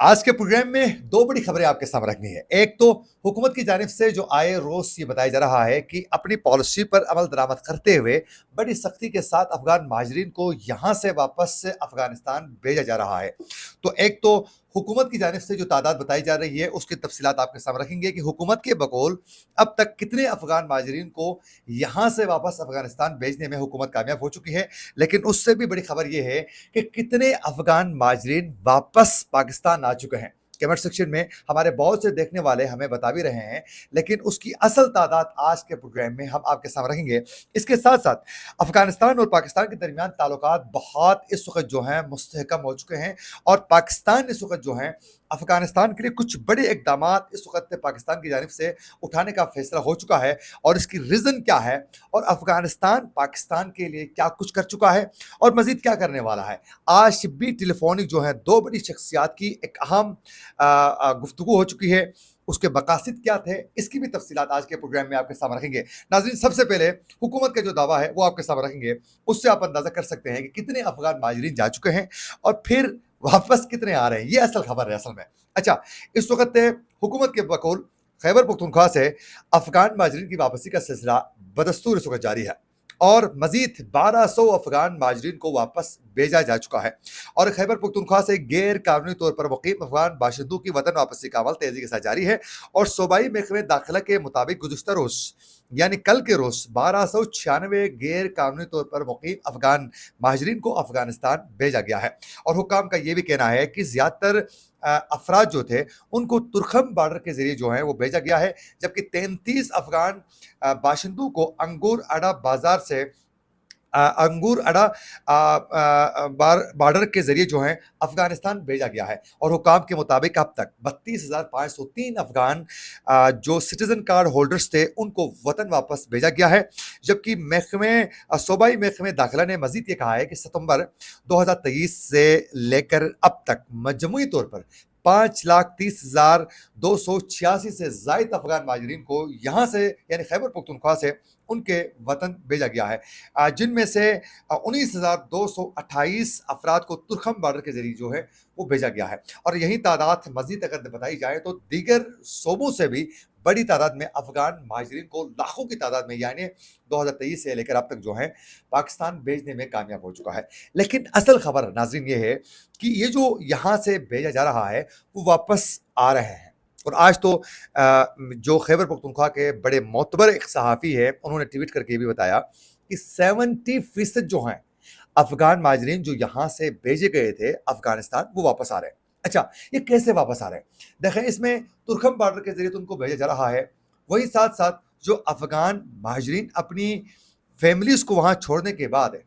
आज के प्रोग्राम में दो बड़ी खबरें आपके सामने रखनी है। एक तो हुकूमत की जानिब से जो आए रोज ये बताया जा रहा है कि अपनी पॉलिसी पर अमल दरामद करते हुए बड़ी सख्ती के साथ अफगान महाजरीन को यहाँ से वापस अफगानिस्तान भेजा जा रहा है। तो एक तो हुकूमत की जानिब से जो तादाद बताई जा रही है उसकी तफसीलात आपके सामने रखेंगे कि हुकूमत के बकौल अब तक कितने अफगान महाजरीन को यहाँ से वापस अफगानिस्तान भेजने में हुकूमत कामयाब हो चुकी है। लेकिन उससे भी बड़ी खबर यह है कि कितने अफगान माजरीन वापस पाकिस्तान आ चुके हैं। कमेंट सेक्शन में हमारे बहुत से देखने वाले हमें बता भी रहे हैं, लेकिन उसकी असल तादाद आज के प्रोग्राम में हम आपके सामने रखेंगे। इसके साथ साथ अफगानिस्तान और पाकिस्तान के दरमियान ताल्लुकात बहुत इस वक्त जो हैं मुस्तहकम हो चुके हैं और पाकिस्तान इस वक्त जो है अफगानिस्तान के लिए कुछ बड़े इकदाम इस वक्त पाकिस्तान की जानिब से उठाने का फैसला हो चुका है। और इसकी रीज़न क्या है और अफगानिस्तान पाकिस्तान के लिए क्या कुछ कर चुका है और मजीद क्या करने वाला है। आज भी टेलीफोनिक जो है दो बड़ी शख्सियात की एक अहम गुफ्तगू हो चुकी है। उसके मकासद क्या थे, इसकी भी तफसीलात आज के प्रोग्राम में आपके सामने रखेंगे। नाज़रीन, सबसे पहले हुकूमत का जो दावा है वो आपके सामने रखेंगे। उससे आप अंदाजा कर सकते हैं कि कितने अफगान माजरीन जा चुके हैं और फिर वापस कितने आ रहे हैं। ये असल खबर है असल में। अच्छा, इस वक्त हुकूमत के बकौल खैबर पख्तूनख्वा से अफगान माजरीन की वापसी का सिलसिला बदस्तूर इस वक्त जारी है और मजीद 1200 अफगान माजरीन को वापस भेजा जा चुका है। और खैबर पख्तूनख्वा से गैर कानूनी तौर पर मुकीम अफगान बाशिंदों की वतन वापसी का अमल तेजी के साथ जारी है। और सूबाई महकमे दाखिला के मुताबिक गुज़िश्ता रोज यानी कल के रोज 1296 गैर कानूनी तौर पर मुकीम अफगान माजरीन को अफगानिस्तान भेजा गया है। और हुकाम का यह भी कहना है कि ज्यादातर अफराद जो थे उनको तुरखम बॉर्डर के जरिए जो है वो भेजा गया है, जबकि 33 अफगान बाशिंदों को अंगूर अड़ा बाजार से अंगूर अड़ा बॉर्डर के जरिए जो है अफगानिस्तान भेजा गया है। और हुकाम के मुताबिक अब तक 32,503 अफगान जो सिटीजन कार्ड होल्डर्स थे उनको वतन वापस भेजा गया है। जबकि सूबाई महकमे दाखिला ने मजीद ये कहा है कि सितंबर 2023 से लेकर अब तक मजमूई तौर पर 5,30,286 से जायद अफगान माजरीन को यहाँ से यानी खैबर पख्तूनख्वा से उनके वतन भेजा गया है, जिनमें से 19,228 अफराद को तुरखम बॉर्डर के जरिए जो है वो भेजा गया है। और यही तादाद मजीद अगर बताई जाए तो दीगर सूबों से भी बड़ी तादाद में अफगान माजरीन को लाखों की तादाद में यानी 2023 से लेकर अब तक जो है पाकिस्तान भेजने में कामयाब हो चुका है। लेकिन असल खबर नाज़रीन ये है कि ये जो यहाँ से भेजा जा रहा है वो वापस आ रहे हैं। और आज तो जो खैबर पख्तूनख्वा के बड़े मोतबर एक सहाफ़ी है उन्होंने ट्वीट करके ये भी बताया कि 70% जो हैं अफगान माजरीन जो यहाँ से भेजे गए थे अफगानिस्तान वो वापस आ रहे हैं। अच्छा, ये कैसे वापस आ रहे हैं? देखें, इसमें तुरखम बॉर्डर के जरिए तो उनको भेजा जा रहा है, वही साथ साथ जो अफगान माजरीन अपनी फैमिलीज को वहाँ छोड़ने के बाद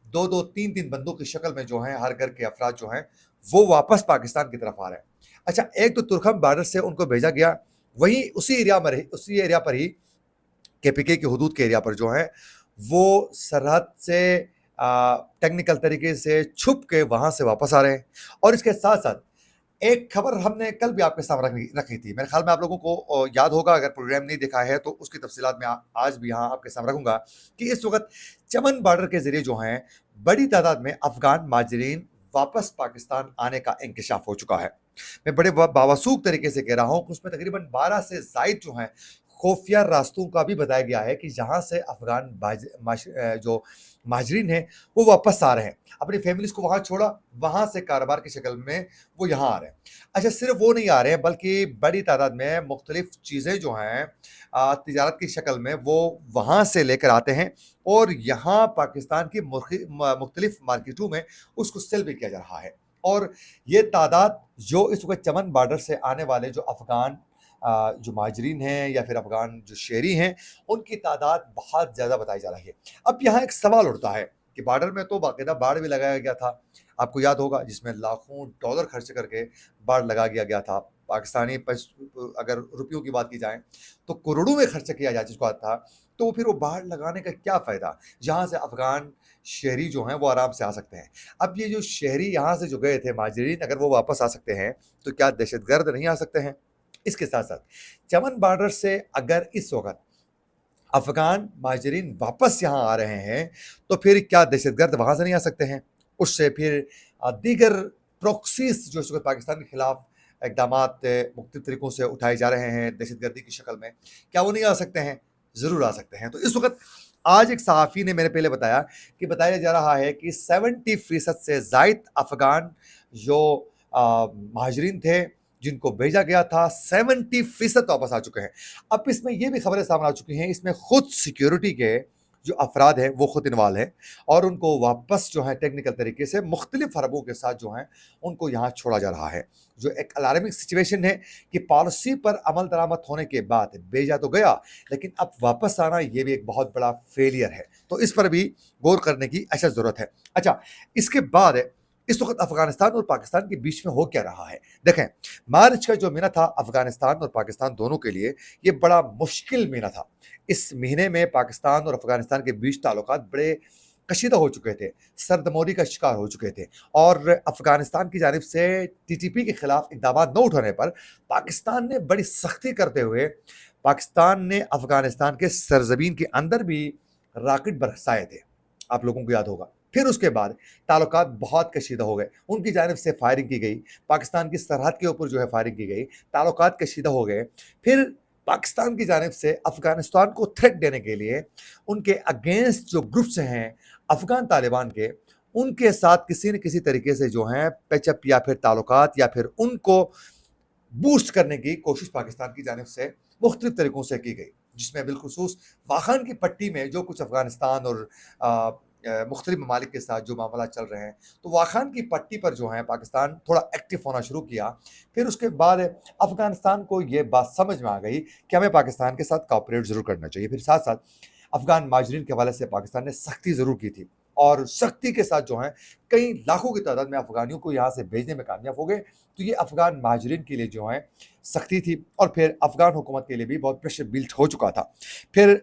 दो दो तीन तीन बंदों की शक्ल में जो है हर घर के अफराद जो हैं वो वापस पाकिस्तान की तरफ आ रहे हैं। अच्छा, एक तो तुरखम बॉर्डर से उनको भेजा गया, वहीं उसी एरिया पर ही केपीके की हदूद के एरिया पर जो है वो सरहद से टेक्निकल तरीके से छुप के वहां से वापस आ रहे हैं। और इसके साथ साथ एक खबर हमने कल भी आपके सामने रखी थी, मेरे ख्याल में आप लोगों को याद होगा, अगर प्रोग्राम नहीं देखा है तो उसकी तफसीलात में आज भी यहाँ आपके सामने रखूंगा कि इस वक्त चमन बॉर्डर के जरिए जो है बड़ी तादाद में अफगान माजरीन वापस पाकिस्तान आने का इंकशाफ हो चुका है। मैं बड़े बावसूख तरीके से कह रहा हूँ कि उसमें तकरीबन 12 से जायद जो हैं खुफिया रास्तों का भी बताया गया है कि जहाँ से अफगान जो माजरीन हैं वो वापस आ रहे हैं, अपनी फैमिलीज को वहाँ छोड़ा, वहाँ से कारोबार की शक्ल में वो यहाँ आ रहे हैं। अच्छा, सिर्फ वो नहीं आ रहे हैं बल्कि बड़ी तादाद में मुख्तलिफ चीज़ें जो हैं तिजारत की शक्ल में वो वहाँ से लेकर आते हैं और यहाँ पाकिस्तान की मुख्तलिफ मार्केटों में उसको सेल भी किया जा रहा है। और ये तादाद जो इस वक्त चमन बॉर्डर से आने वाले जो अफगान जो माजरीन हैं या फिर अफगान जो शहरी हैं उनकी तादाद बहुत ज़्यादा बताई जा रही है। अब यहाँ एक सवाल उठता है कि बॉर्डर में तो बाकायदा बाड़ भी लगाया गया था, आपको याद होगा, जिसमें लाखों डॉलर खर्च करके बाड़ लगा गया था। पाकिस्तानी अगर रुपयों की बात की जाए तो करोड़ों में खर्च किया जा चुका था। तो फिर वो बाड़ लगाने का क्या फ़ायदा जहाँ से अफगान शहरी जो हैं वो आराम से आ सकते हैं। अब ये जो शहरी यहाँ से जो गए थे माजरीन, अगर वो वापस आ सकते हैं तो क्या दहशतगर्द नहीं आ सकते हैं? इसके साथ साथ चमन बॉर्डर से अगर इस वक्त अफगान माजरीन वापस यहाँ आ रहे हैं तो फिर क्या दहशतगर्द वहाँ से नहीं आ सकते हैं? उससे फिर दीगर प्रॉक्सीज़ जो इस वक़्त पाकिस्तान के खिलाफ इक़दामात मुख्तलिफ़ तरीक़ों से उठाए जा रहे हैं दहशतगर्दी की शक्ल में, क्या वो नहीं आ सकते हैं? ज़रूर आ सकते हैं। तो इस वक़्त आज एक सहाफ़ी ने मैंने पहले बताया कि बताया जा रहा है कि 70% से ज़ायद अफ़गान जो महाजरीन थे, जिनको भेजा गया था, 70% वापस आ चुके हैं। अब इसमें ये भी खबरें सामने आ चुकी हैं, इसमें खुद सिक्योरिटी के जो अफ़राद हैं, वो खुद इन्वॉल्व हैं और उनको वापस जो है टेक्निकल तरीके से मुख्तलिफ हरबों के साथ जो है, उनको यहाँ छोड़ा जा रहा है। जो एक अलार्मिंग सिचुएशन है कि पॉलिसी पर अमल दरामद होने के बाद भेजा तो गया, लेकिन अब वापस आना ये भी एक बहुत बड़ा फेलियर है। तो इस पर भी गौर करने की अशद ज़रूरत है। अच्छा, इसके बाद इस वक़्त अफ़गानिस्तान और पाकिस्तान के बीच में हो क्या रहा है? देखें, मार्च का जो महीना था अफ़गानिस्तान और पाकिस्तान दोनों के लिए, ये बड़ा मुश्किल महीना था। इस महीने में पाकिस्तान और अफ़गानिस्तान के बीच ताल्लुकात बड़े कशीदा हो चुके थे, सर्दमौरी का शिकार हो चुके थे और अफ़गानिस्तान की जानिब से टीटीपी के खिलाफ इक़दामात न उठाने पर पाकिस्तान ने बड़ी सख्ती करते हुए पाकिस्तान ने अफ़गानिस्तान के सरज़मीन के अंदर भी रॉकेट बरसाए थे। आप लोगों को याद होगा। फिर उसके बाद ताल्लुकात बहुत कशीदा हो गए। उनकी जानिब से फायरिंग की गई, पाकिस्तान की सरहद के ऊपर जो है फायरिंग की गई, ताल्लुकात कशीदा हो गए। फिर पाकिस्तान की जानिब से अफ़गानिस्तान को थ्रेट देने के लिए उनके अगेंस्ट जो ग्रुप्स हैं अफ़गान तालिबान के, उनके साथ किसी न किसी तरीके से जो है पैचअप या फिर ताल्लुकात या फिर उनको बूस्ट करने की कोशिश पाकिस्तान की जानिब से मुख्तलिफ तरीकों से की गई, जिसमें बिलखुसूस वाखान की पट्टी में जो कुछ अफ़गानिस्तान और मुख्तलिफ ममालिक के साथ जो मामला चल रहे हैं, तो वाखान की पट्टी पर जो है पाकिस्तान थोड़ा एक्टिव होना शुरू किया। फिर उसके बाद अफ़गानिस्तान को ये बात समझ में आ गई कि हमें पाकिस्तान के साथ कोऑपरेट ज़रूर करना चाहिए। फिर साथ-साथ अफ़गान महाजरीन के हवाले से पाकिस्तान ने सख्ती ज़रूर की थी और सख्ती के साथ जो है कई लाखों की तादाद में अफ़गानियों को यहाँ से भेजने में कामयाब हो गए। तो ये अफ़गान महाजरीन के लिए जो है सख्ती थी और फिर अफ़गान हुकूमत के लिए भी बहुत प्रेशर बिल्ट हो चुका था। फिर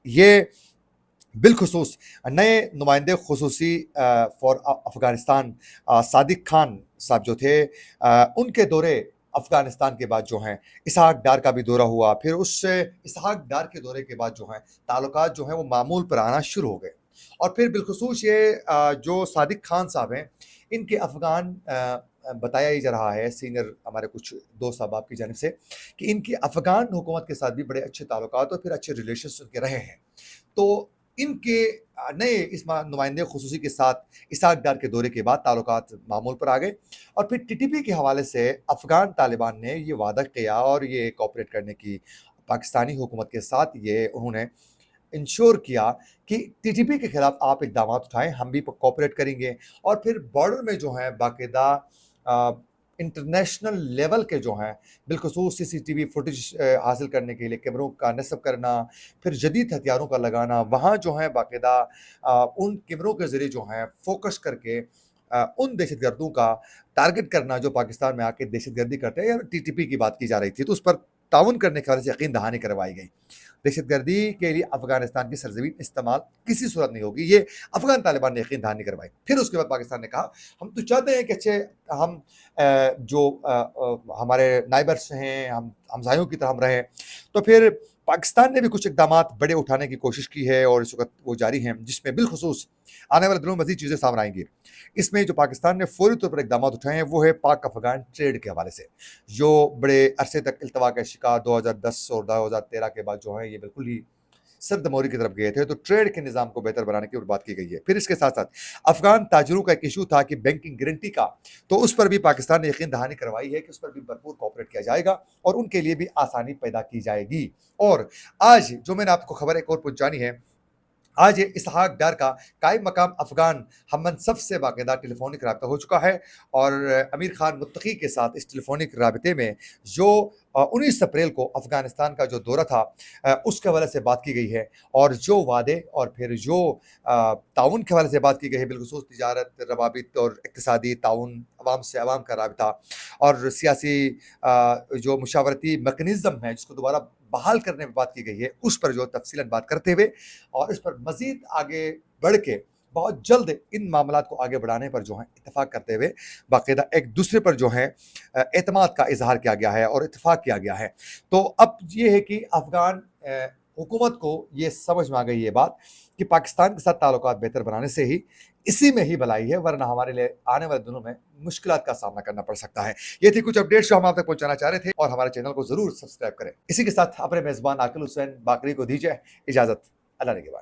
ये बिलखुसूस नए नुमाइंदे खुसूसी फॉर अफ़गानिस्तान सादिक खान साहब जो थे उनके दौरे अफ़गानिस्तान के बाद जो हैं इसहाक डार का भी दौरा हुआ। फिर उससे इसहाक डार के दौरे के बाद जो है ताल्लुकात जो हैं वो मामूल पर आना शुरू हो गए और फिर बिलखुसूस ये जो सादिक खान साहब हैं इनके अफ़गान बताया ही जा रहा है सीनियर हमारे कुछ दोस्त अहबाब की जानिब से कि इनकी अफ़गान हुकूमत के साथ भी बड़े अच्छे ताल्लुकात और फिर अच्छे रिलेशंस उनके रहे हैं। तो इनके नए इस नुमाइंदे खुसूसी के साथ इसहाक डार के दौरे के बाद ताल्लुकात मामूल पर आ गए और फिर टीटीपी के हवाले से अफ़गान तालिबान ने ये वादा किया और ये कोऑपरेट करने की पाकिस्तानी हुकूमत के साथ ये उन्होंने इंश्योर किया कि टीटीपी के खिलाफ आप इक़दामात उठाएँ, हम भी कोऑपरेट करेंगे और फिर बॉर्डर में जो है बाकायदा इंटरनेशनल लेवल के जो हैं बिलखुसूस सीसीटीवी फुटेज हासिल करने के लिए कैमरों का नस्ब करना, फिर जदीद हथियारों का लगाना, वहाँ जो है बाकायदा उन कैमरों के ज़रिए जो है फ़ोकस करके उन दहशतगर्दों का टारगेट करना जो पाकिस्तान में आके दहशतगर्दी करते हैं या टीटीपी की बात की जा रही थी, तो उस पर ताउन करने के हवाले से यकीन दहानी करवाई गई। दहशतगर्दी के लिए अफ़गानिस्तान की सरज़मीन इस्तेमाल किसी सूरत नहीं होगी, ये अफ़गान तालिबान ने यकीन दहानी करवाई। फिर उसके बाद पाकिस्तान ने कहा, हम तो चाहते हैं कि अच्छे हम हमारे नाइबर्स हैं, हम हमसायों की तरह हम रहें। तो फिर पाकिस्तान ने भी कुछ इक़दामात बड़े उठाने की कोशिश की है और इस वक़्त वो जारी हैं, जिसमें बिलखुसूस आने वाले दिनों में मज़ीद चीज़ें सामने आएँगी। इसमें जो पाकिस्तान ने फ़ौरी तौर पर इक़दामात उठाए हैं, वो है पाक-अफ़गान ट्रेड के हवाले से, जो बड़े अरसे तक इल्तवा का शिकार 2010 और 2013 के बाद जो है ये बिल्कुल ही सर्दमौरी की तरफ गए थे, तो ट्रेड के निज़ाम को बेहतर बनाने की और बात की गई है। फिर इसके साथ-साथ अफ़गान ताजिरों का एक इश्यू था कि बैंकिंग गारंटी का, तो उस पर भी पाकिस्तान ने यकीन दहानी करवाई है कि उस पर भी भरपूर कोऑपरेट किया जाएगा और उनके लिए भी आसानी पैदा की जाएगी। और आज जो मैंने आपको खबर एक और पहुँचानी है, आज इसहाक डार का कायम मकाम अफ़गान हममनसब से बाकायदा टेलीफ़ोनिक राब्ता हो चुका है और अमीर खान मुत्तकी के साथ इस टेलीफ़ोनिक राब्ते में जो 19 अप्रैल को अफ़गानिस्तान का जो दौरा था उसके हवाले से बात की गई है और जो वादे और फिर जो ताउन के हवाले से बात की गई है, बिलखुसूस तिजारत, रवाबित और इक़्तिसादी ताउन, अवाम से अवाम का राब्ता और सियासी जो मुशावरती मैकेनिज़्म है जिसको दोबारा बहाल करने पे बात की गई है, उस पर जो तफ़सीलन बात करते हुए और इस पर मज़ीद आगे बढ़ के बहुत जल्द इन मामलात को आगे बढ़ाने पर जो है इत्तेफ़ाक करते हुए बाकायदा एक दूसरे पर जो है एतमाद का इज़हार किया गया है और इत्तेफ़ाक किया गया है। तो अब ये है कि अफ़गान हुकूमत को ये समझ में आ गई ये बात कि पाकिस्तान के साथ ताल्लुकात बेहतर बनाने से ही اسی میں ہی بھلائی ہے، ورنہ ہمارے لیے آنے والے دنوں میں مشکلات کا سامنا کرنا پڑ سکتا ہے۔ یہ تھی کچھ اپڈیٹس جو ہم آپ تک پہنچانا چاہ رہے تھے، اور ہمارے چینل کو ضرور سبسکرائب کریں۔ اسی کے ساتھ اپنے میزبان عاقل حسین باقری کو دیجیے اجازت۔ اللہ نگہبان۔